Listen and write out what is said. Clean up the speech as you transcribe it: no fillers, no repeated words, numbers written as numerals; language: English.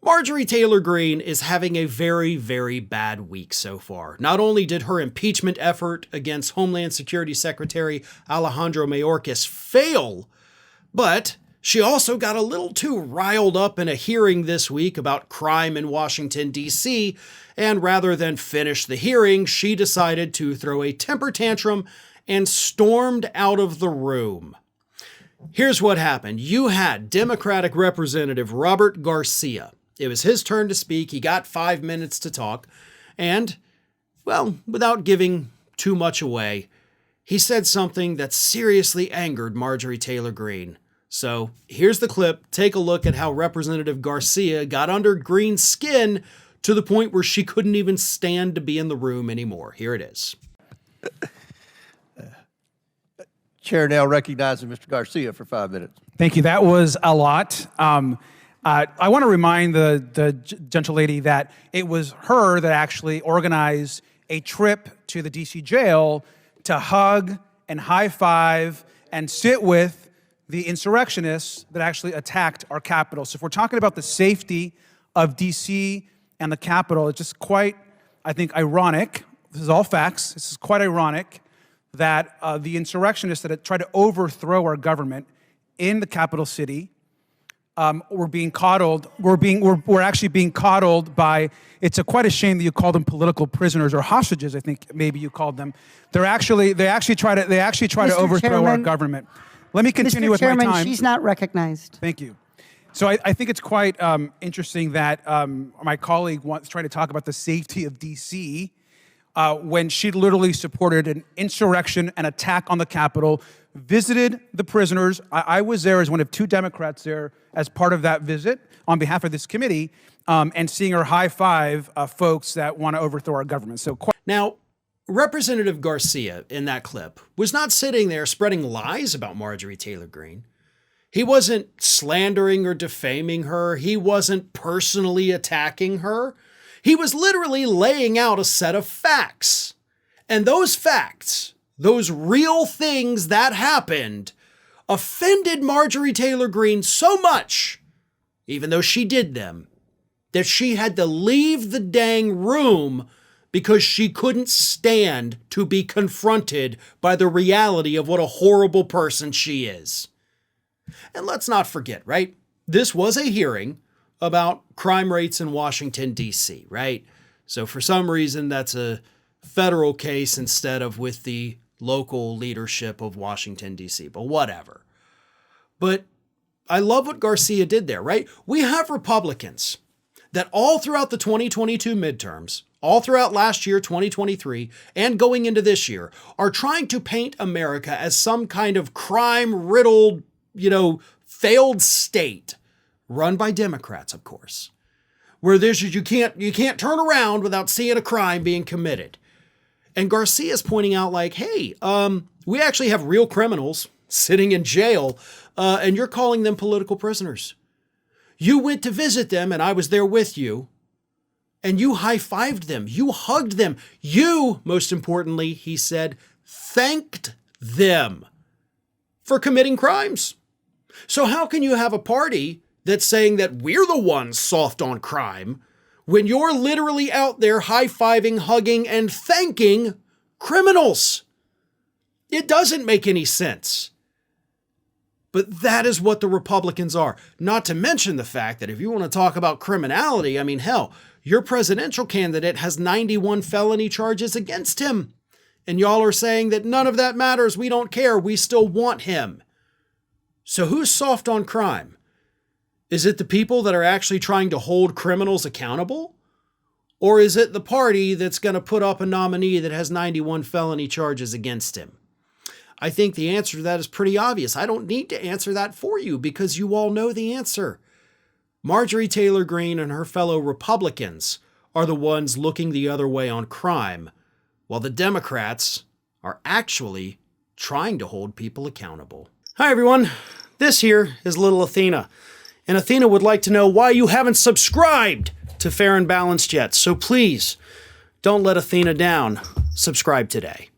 Marjorie Taylor Greene is having a very, very bad week so far. Not only did her impeachment effort against Homeland Security Secretary Alejandro Mayorkas fail, but she also got a little too riled up in a hearing this week about crime in Washington, D.C., and rather than finish the hearing, she decided to throw a temper tantrum and stormed out of the room. Here's what happened. You had Democratic Representative Robert Garcia. It was his turn to speak. He got 5 minutes to talk. And, well, without giving too much away, he said something that seriously angered Marjorie Taylor Greene. So here's the clip. Take a look at how Representative Garcia got under Greene's skin to the point where she couldn't even stand to be in the room anymore. Here it is. Chair now recognizes Mr. Garcia for 5 minutes. Thank you. That was a lot. I want to remind the gentle lady that it was her that actually organized a trip to the D.C. jail to hug and high five and sit with the insurrectionists that actually attacked our Capitol. So if we're talking about the safety of D.C. and the Capitol, it's just quite, I think, ironic. This is all facts. This is quite ironic that the insurrectionists that had tried to overthrow our government in the capital city were being coddled. We're actually being coddled by. It's quite a shame that you call them political prisoners or hostages. I think maybe you called them. They actually try to overthrow our government. Let me continue with my time. Mr. Chairman, she's not recognized. Thank you. So I think it's quite interesting that my colleague wants trying to talk about the safety of D.C. When she literally supported an insurrection, an attack on the Capitol, visited the prisoners. I was there as one of 2 Democrats there as part of that visit on behalf of this committee, and seeing her high five folks that want to overthrow our government. So now, Representative Garcia in that clip was not sitting there spreading lies about Marjorie Taylor Greene. He wasn't slandering or defaming her. He wasn't personally attacking her. He was literally laying out a set of facts. And those facts, those real things that happened, offended Marjorie Taylor Greene so much, even though she did them, that she had to leave the dang room because she couldn't stand to be confronted by the reality of what a horrible person she is. And let's not forget, right? This was a hearing about crime rates in Washington, D.C., right? So for some reason, that's a federal case instead of with the local leadership of Washington, D.C., but whatever. But I love what Garcia did there, right? We have Republicans that all throughout the 2022 midterms, all throughout last year, 2023, and going into this year, are trying to paint America as some kind of crime-riddled, failed state, run by Democrats, of course, where you can't turn around without seeing a crime being committed. And Garcia's pointing out like, hey, we actually have real criminals sitting in jail, and you're calling them political prisoners. You went to visit them, and I was there with you, and you high-fived them. You hugged them. You, most importantly, he said, thanked them for committing crimes. So how can you have a party that's saying that we're the ones soft on crime when you're literally out there high-fiving, hugging, and thanking criminals? It doesn't make any sense. But that is what the Republicans are. Not to mention the fact that if you want to talk about criminality, I mean, hell, your presidential candidate has 91 felony charges against him. And y'all are saying that none of that matters. We don't care. We still want him. So who's soft on crime? Is it the people that are actually trying to hold criminals accountable? Or is it the party that's going to put up a nominee that has 91 felony charges against him? I think the answer to that is pretty obvious. I don't need to answer that for you because you all know the answer. Marjorie Taylor Greene and her fellow Republicans are the ones looking the other way on crime, while the Democrats are actually trying to hold people accountable. Hi, everyone. This here is little Athena. And Athena would like to know why you haven't subscribed to Fair and Balanced yet. So please, don't let Athena down. Subscribe today.